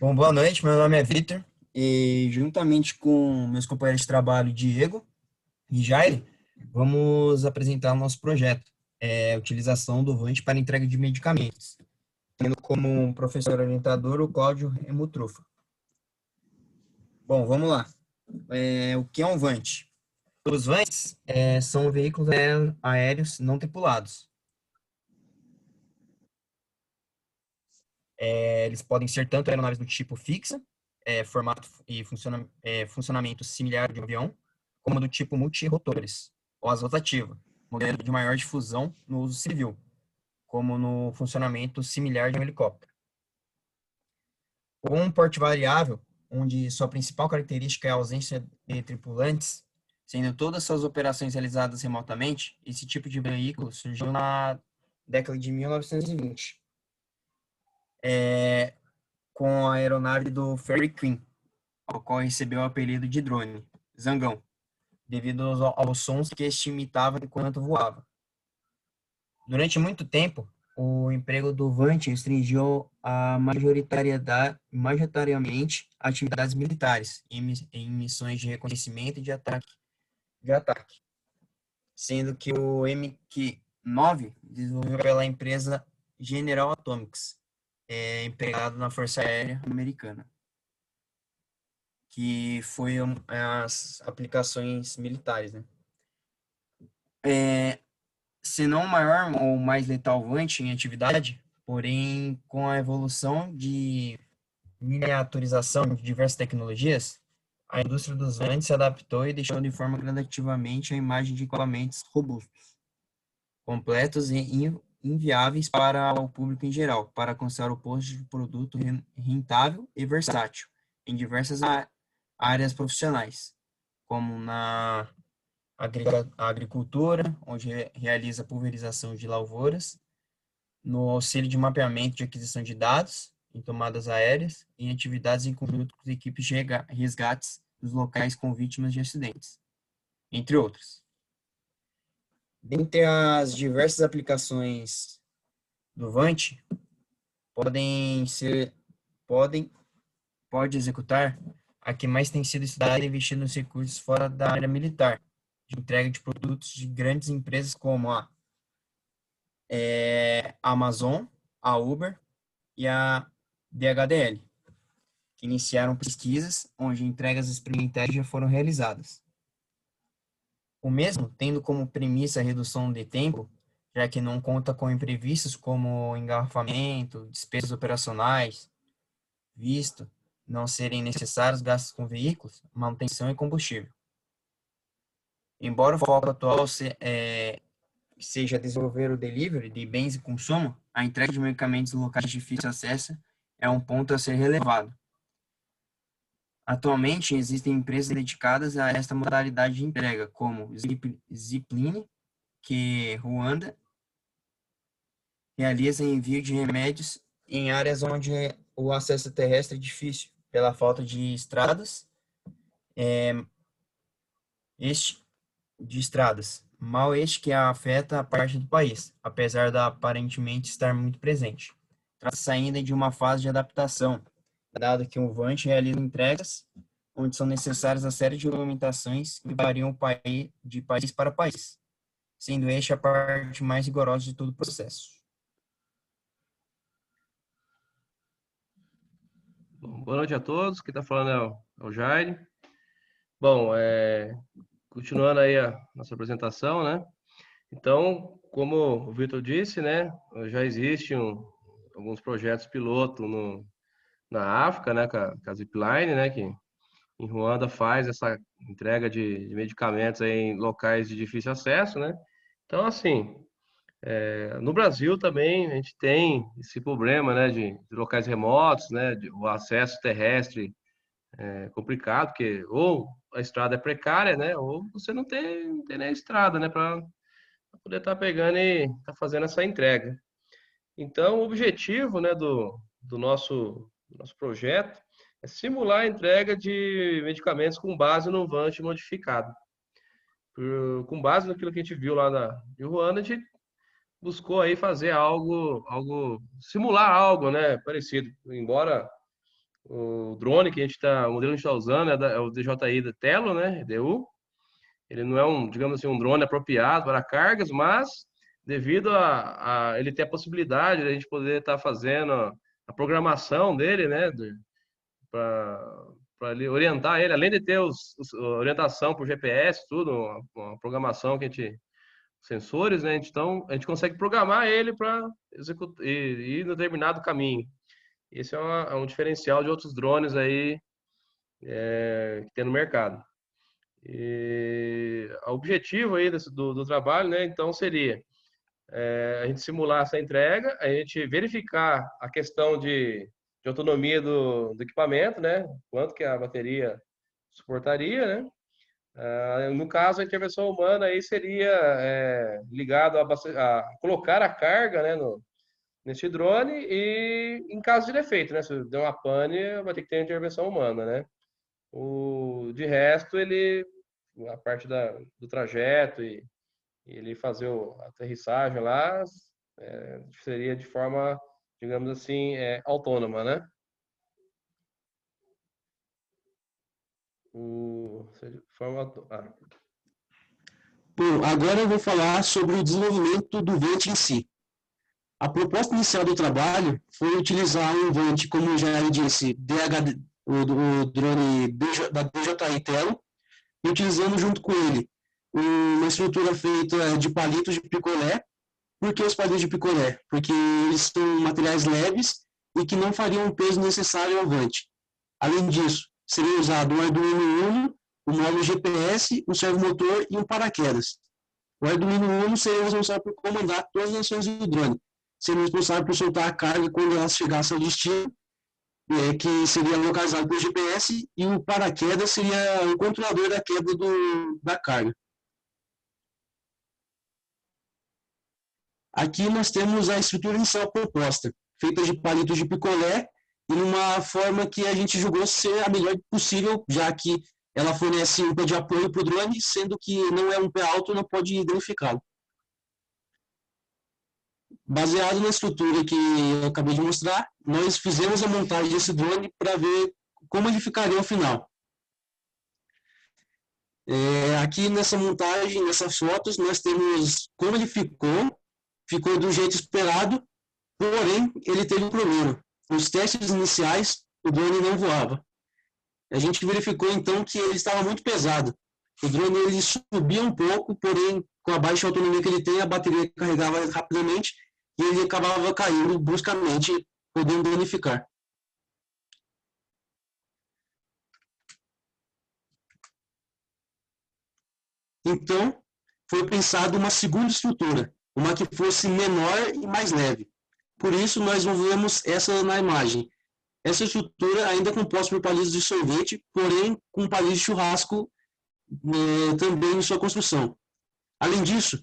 Bom, boa noite, meu nome é Vitor e juntamente com meus companheiros de trabalho Diego e Jair, vamos apresentar o nosso projeto, a utilização do Vant para entrega de medicamentos, tendo como um professor orientador o Cláudio Remutrufa. Bom, vamos lá. O que é um Vant? Os Vants são veículos aéreos não tripulados. Eles podem ser tanto aeronaves do tipo fixa, formato e funcionamento similar de um avião, como do tipo multirotores, ou asa rotativa, modelo de maior difusão no uso civil, como no funcionamento similar de um helicóptero. Com um porte variável, onde sua principal característica é a ausência de tripulantes, sendo todas suas operações realizadas remotamente, esse tipo de veículo surgiu na década de 1920. Com a aeronave do Ferry Queen, ao qual recebeu o apelido de drone, Zangão, devido aos sons que este imitava enquanto voava. Durante muito tempo, o emprego do Vant restringiu majoritariamente a atividades militares em missões de reconhecimento e de ataque, sendo que o MQ-9 desenvolvido pela empresa General Atomics, empregado na Força Aérea Americana, que foi as aplicações militares, né? É, se não o maior ou mais letal Vant em atividade, porém, com a evolução de miniaturização de diversas tecnologias, a indústria dos Vants se adaptou e deixou de forma gradativamente a imagem de equipamentos robustos, completos e inviáveis para o público em geral, para alcançar o posto de produto rentável e versátil em diversas áreas profissionais, como na agricultura, onde realiza pulverização de lavouras, no auxílio de mapeamento de aquisição de dados em tomadas aéreas e em atividades em conjunto com equipes de resgates dos locais com vítimas de acidentes, entre outros. Dentre as diversas aplicações do Vant, podem ser, podem, pode executar a que mais tem sido estudada e investido nos recursos fora da área militar, de entrega de produtos de grandes empresas como a Amazon, a Uber e a DHDL, que iniciaram pesquisas onde entregas experimentais já foram realizadas. O mesmo tendo como premissa a redução de tempo, já que não conta com imprevistos como engarrafamento, despesas operacionais, visto não serem necessários gastos com veículos, manutenção e combustível. Embora o foco atual seja desenvolver o delivery de bens e consumo, a entrega de medicamentos em locais de difícil acesso é um ponto a ser relevado. Atualmente, existem empresas dedicadas a esta modalidade de entrega, como Zipline, que Ruanda realiza envio de remédios em áreas onde o acesso terrestre é difícil, pela falta de estradas, este, mal este que afeta a parte do país, apesar de aparentemente estar muito presente. Trata-se ainda de uma fase de adaptação, dado que o Vant realiza entregas onde são necessárias a série de regulamentações que variam de país para país, sendo este a parte mais rigorosa de todo o processo. Bom, boa noite a todos. Quem está falando é o Jair. Bom, continuando aí a nossa apresentação, né? Então, como o Vitor disse, né, já existem alguns projetos piloto na África, né, com a Zipline, né, que em Ruanda faz essa entrega de medicamentos aí em locais de difícil acesso, né? Então, assim, no Brasil também a gente tem esse problema, né, de locais remotos, né, o acesso terrestre é complicado, porque ou a estrada é precária, né, ou você não tem nem a estrada, né, para poder estar pegando e estar fazendo essa entrega. Então, o objetivo, né, do nosso projeto é simular a entrega de medicamentos com base no Vant modificado. Com base naquilo que a gente viu lá em Ruanda, a gente buscou aí fazer simular algo, né, parecido. Embora O drone que o modelo que a gente está usando é o DJI da Tello, né? EDU. Ele não é digamos assim, um drone apropriado para cargas, mas devido a ele ter a possibilidade de a gente poder estar fazendo a programação dele, né? Para orientar ele, além de ter a orientação por GPS, tudo, uma programação que a gente sensores, né? Então, a gente consegue programar ele para executar ir em determinado caminho. Esse é um diferencial de outros drones aí que tem no mercado. E o objetivo aí do trabalho, né? Então, seria a gente simular essa entrega, a gente verificar a questão de autonomia do equipamento, né? Quanto que a bateria suportaria, né? No caso, a intervenção humana aí seria ligado a colocar a carga, né, nesse drone e em caso de defeito, né, se der uma pane, vai ter que ter intervenção humana, né. De resto, a parte do trajeto e ele fazer a aterrissagem lá, seria de forma, digamos assim, autônoma, né. Bom, agora eu vou falar sobre o desenvolvimento do Vent em si. A proposta inicial do trabalho foi utilizar um Vent, como já disse, o drone da DJI Tello, e utilizando junto com ele uma estrutura feita de palitos de picolé. Por que os palitos de picolé? Porque eles são materiais leves e que não fariam o peso necessário ao Vent. Além disso, seria usado um Arduino Uno, um módulo GPS, um servomotor e um paraquedas. O Arduino Uno seria responsável por comandar todas as ações do drone, sendo responsável por soltar a carga quando ela chegasse ao destino, que seria localizado pelo GPS, e o paraquedas seria o controlador da queda da carga. Aqui nós temos a estrutura inicial proposta, feita de palitos de picolé, e numa forma que a gente julgou ser a melhor possível, já que ela fornece um pé de apoio para o drone, sendo que não é um pé alto, não pode danificá-lo. Baseado na estrutura que eu acabei de mostrar, nós fizemos a montagem desse drone para ver como ele ficaria ao final. Aqui nessa montagem, nessas fotos, nós temos como ele ficou do jeito esperado, porém ele teve um problema. Nos testes iniciais, o drone não voava. A gente verificou então que ele estava muito pesado. O drone ele subia um pouco, porém com a baixa autonomia que ele tem, a bateria carregava rapidamente e ele acabava caindo bruscamente, podendo danificar. Então, foi pensado uma segunda estrutura, uma que fosse menor e mais leve. Por isso, nós desenvolvemos essa na imagem. Essa estrutura ainda é composta por palitos de sorvete, porém com palitos de churrasco também em sua construção. Além disso,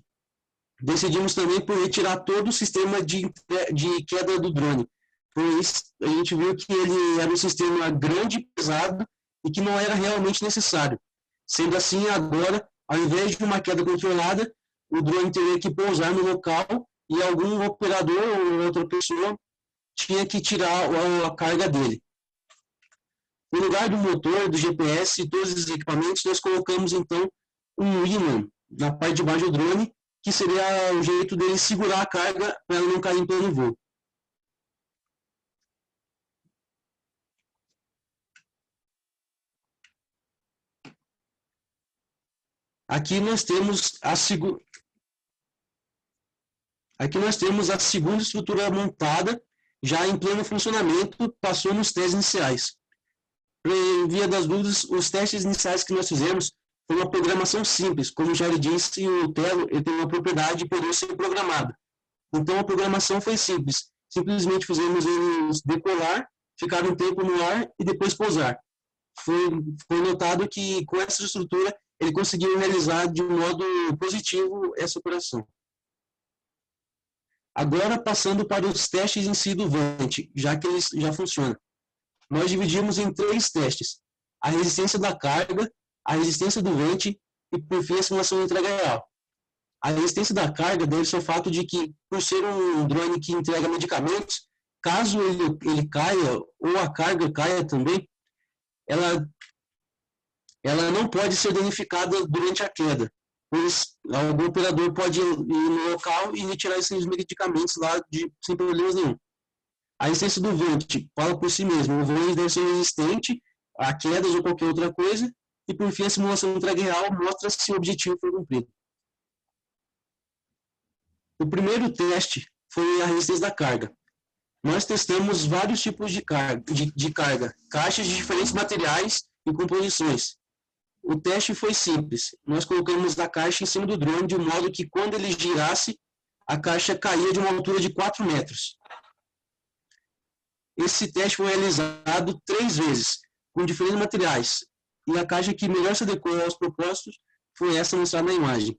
decidimos também por retirar todo o sistema de queda do drone, pois a gente viu que ele era um sistema grande e pesado e que não era realmente necessário. Sendo assim, agora, ao invés de uma queda controlada, o drone teria que pousar no local e algum operador ou outra pessoa tinha que tirar a carga dele. No lugar do motor, do GPS e todos os equipamentos, nós colocamos então um ímã na parte de baixo do drone, que seria o jeito dele segurar a carga para ela não cair em pleno voo. Aqui nós temos a segunda estrutura montada, já em pleno funcionamento, passou nos testes iniciais. Em via das dúvidas, os testes iniciais que nós fizemos foi uma programação simples. Como já lhe disse, o Tello ele tem uma propriedade de poder ser programado. Então, a programação foi simples. Simplesmente fizemos eles decolar, ficar um tempo no ar e depois pousar. Foi notado que, com essa estrutura, ele conseguiu realizar de modo positivo essa operação. Agora, passando para os testes em si do Vent, já que ele já funciona. Nós dividimos em 3 testes: a resistência da carga, a resistência do Vent e, por fim, a simulação de entrega real. A resistência da carga deve-se ao fato de que, por ser um drone que entrega medicamentos, caso ele caia, ou a carga caia também, ela não pode ser danificada durante a queda, pois algum operador pode ir no local e retirar esses medicamentos lá sem problemas nenhum. A resistência do vente fala por si mesmo, o vente deve ser resistente a quedas ou qualquer outra coisa, e por fim a simulação de entrega real mostra se o objetivo foi cumprido. O primeiro teste foi a resistência da carga. Nós testamos vários tipos de carga, caixas de diferentes materiais e composições. O teste foi simples. Nós colocamos a caixa em cima do drone de modo que quando ele girasse, a caixa caía de uma altura de 4 metros. Esse teste foi realizado 3 vezes, com diferentes materiais, e a caixa que melhor se adequou aos propósitos foi essa mostrada na imagem.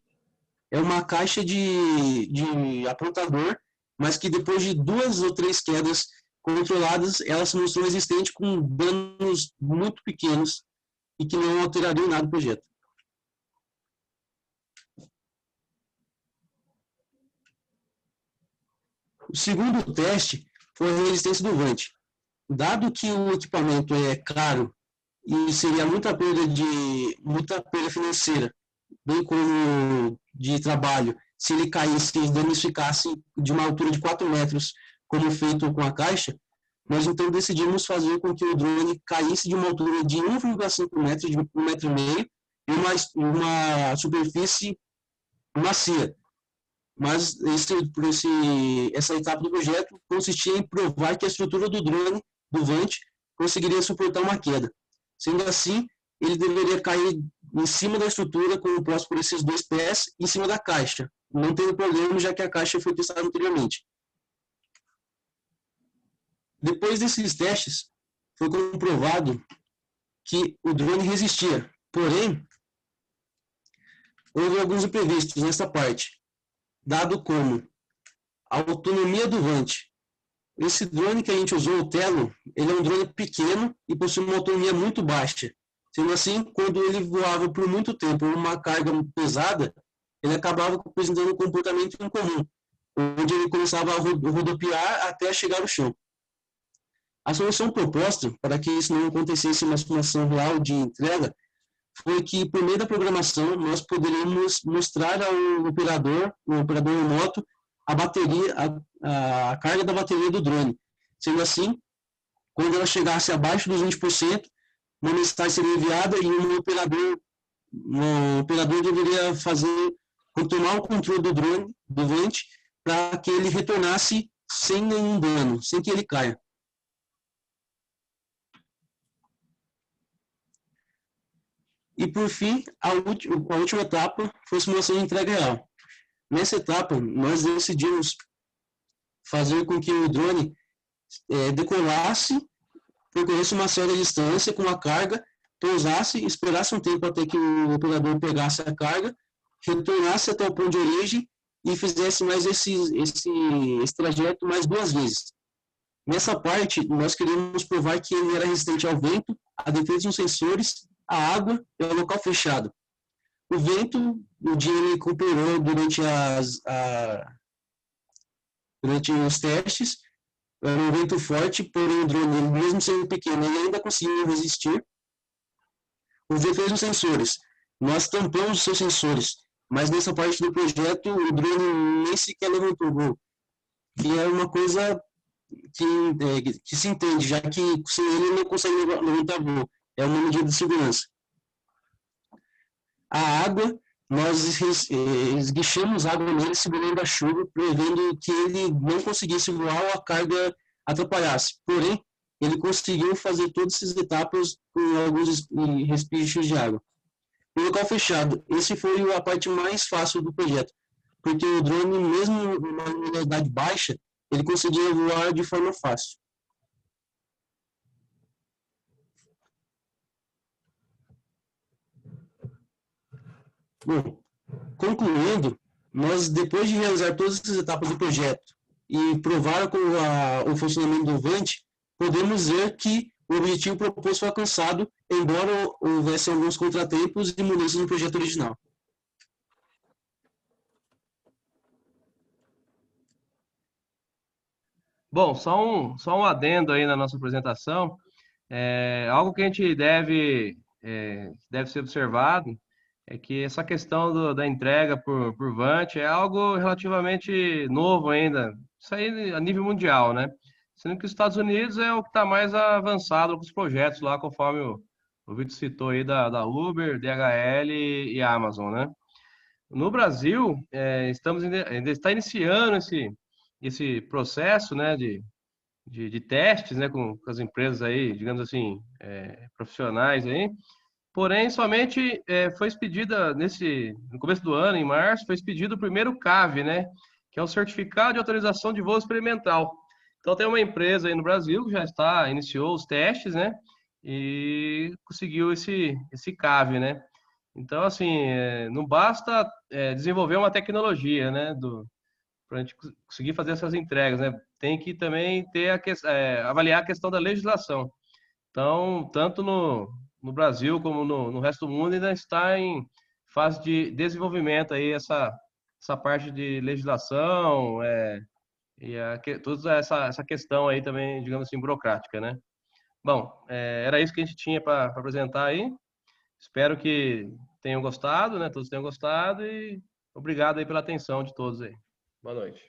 É uma caixa de apontador, mas que depois de 2 ou 3 quedas controladas, ela se mostrou resistente com danos muito pequenos e que não alterariam nada o projeto. O segundo teste foi a resistência do vante. Dado que o equipamento é caro e seria muita perda financeira, bem como de trabalho, se ele caísse e danificasse de uma altura de 4 metros, como feito com a caixa, nós então decidimos fazer com que o drone caísse de uma altura de 1,5 metros, de 1,5 metro, em uma superfície macia. Mas essa etapa do projeto consistia em provar que a estrutura do drone, do vante, conseguiria suportar uma queda. Sendo assim, ele deveria cair em cima da estrutura, composta por esses 2 pés, em cima da caixa, não tendo problema, já que a caixa foi testada anteriormente. Depois desses testes, foi comprovado que o drone resistia, porém, houve alguns imprevistos nessa parte, dado como a autonomia do vante. Esse drone que a gente usou, o Telo, ele é um drone pequeno e possui uma autonomia muito baixa. Sendo assim, quando ele voava por muito tempo uma carga pesada, ele acabava apresentando um comportamento incomum, onde ele começava a rodopiar até chegar ao chão. A solução proposta para que isso não acontecesse em uma situação real de entrega foi que, por meio da programação, nós poderíamos mostrar ao operador remoto, a bateria, a carga da bateria do drone. Sendo assim, quando ela chegasse abaixo dos 20%, uma mensagem seria enviada e o operador deveria tomar o controle do drone, do vente, para que ele retornasse sem nenhum dano, sem que ele caia. E, por fim, a última etapa foi a simulação de entrega real. Nessa etapa, nós decidimos fazer com que o drone decolasse, percorresse uma certa distância com a carga, pousasse, esperasse um tempo até que o operador pegasse a carga, retornasse até o ponto de origem e fizesse mais esse trajeto mais 2 vezes. Nessa parte, nós queríamos provar que ele era resistente ao vento, a defesa dos sensores, a água e ao local fechado. O vento, o dia ele cooperou durante os testes, era um vento forte, porém o drone, mesmo sendo pequeno, ele ainda conseguiu resistir. O vento dos sensores, nós tampamos os seus sensores, mas nessa parte do projeto o drone nem sequer levantou voo, que é uma coisa que se entende, já que sem ele não consegue levantar voo, é uma medida de segurança. A água, nós esguichamos água nele segurando a chuva, prevendo que ele não conseguisse voar ou a carga atrapalhasse. Porém, ele conseguiu fazer todas essas etapas com alguns respiros de água. O local fechado, esse foi a parte mais fácil do projeto, porque o drone, mesmo numa velocidade baixa, ele conseguia voar de forma fácil. Bom, concluindo, nós, depois de realizar todas essas etapas do projeto e provar o funcionamento do vante, podemos ver que o objetivo proposto foi alcançado, embora houvesse alguns contratempos e mudanças no projeto original. Bom, só um adendo aí na nossa apresentação. Algo que a gente deve ser observado é que essa questão da entrega por Vant é algo relativamente novo ainda, isso aí a nível mundial, né? Sendo que os Estados Unidos é o que está mais avançado com os projetos lá, conforme o Vitor citou aí da Uber, DHL e Amazon, né? No Brasil, ainda está iniciando esse processo, né, de testes, né, com as empresas aí, digamos assim, profissionais aí. Porém, somente foi expedida no começo do ano, em março, foi expedido o primeiro CAV, né, que é o Certificado de Autorização de Voo Experimental. Então, tem uma empresa aí no Brasil que iniciou os testes, né, e conseguiu esse CAV, né. Então, assim, não basta desenvolver uma tecnologia, né, para a gente conseguir fazer essas entregas, né? Tem que também avaliar a questão da legislação. Então, tanto no Brasil como no resto do mundo ainda está em fase de desenvolvimento aí essa parte de legislação toda essa questão aí também, digamos assim, burocrática, né? Bom, era isso que a gente tinha para apresentar aí. Espero que tenham gostado, né? Todos tenham gostado e obrigado aí pela atenção de todos aí. Boa noite.